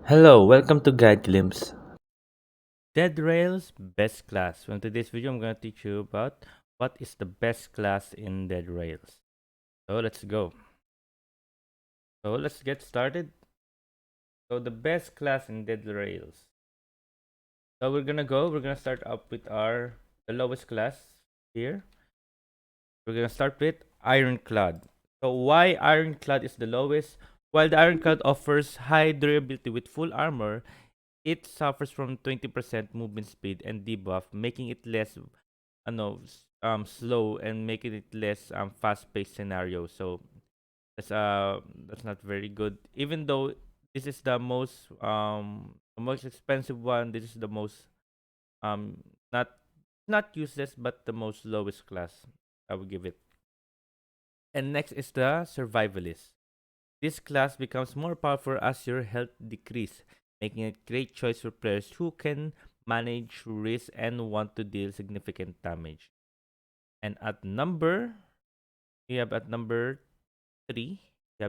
Hello, welcome to Guide Glimpse. Dead Rails Best Class. In today's video, I'm going to teach you about what is the best class in Dead Rails. So let's go. So let's get started. So the best class in Dead Rails. So we're gonna start up with the lowest class here. We're gonna start with Ironclad. So why Ironclad is the lowest? While the Ironclad offers high durability with full armor, it suffers from 20% movement speed and debuff, making it less slow and making it less fast-paced scenario. So that's not very good. Even though this is the most expensive one, this is the most um not not useless but the most lowest class I would give it. And next is the Survivalist. This class becomes more powerful as your health decreases, making it a great choice for players who can manage risk and want to deal significant damage. And at number 3, you have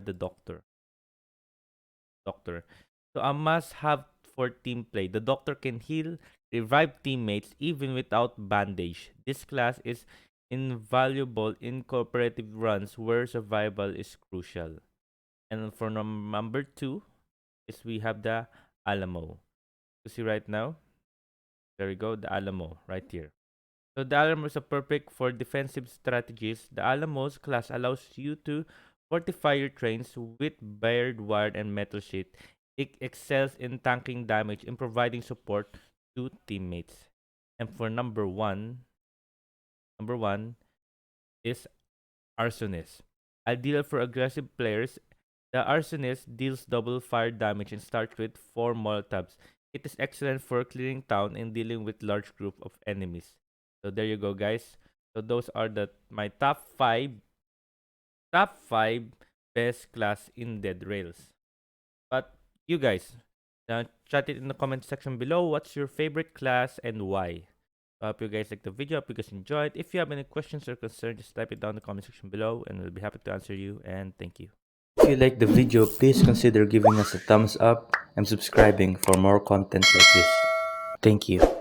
the Doctor. So a must-have for team play. The Doctor can heal, revive teammates even without bandage. This class is invaluable in cooperative runs where survival is crucial. And for number 2 is we have the Alamo. You see right now? There we go, the Alamo right here. So the Alamo is a perfect for defensive strategies. The Alamo's class allows you to fortify your trains with barbed wire and metal sheet. It excels in tanking damage and providing support to teammates. And for number one is Arsonist. Ideal for aggressive players, the Arsonist deals double fire damage and starts with 4 Molotovs. It is excellent for clearing town and dealing with large group of enemies. So there you go, guys. So those are my top five best class in Dead Rails. But you guys, chat it in the comment section below. What's your favorite class and why? I hope you guys liked the video. I hope you guys enjoyed. If you have any questions or concerns, just type it down in the comment section below and we'll be happy to answer you. And thank you. If you like the video, please consider giving us a thumbs up and subscribing for more content like this. Thank you.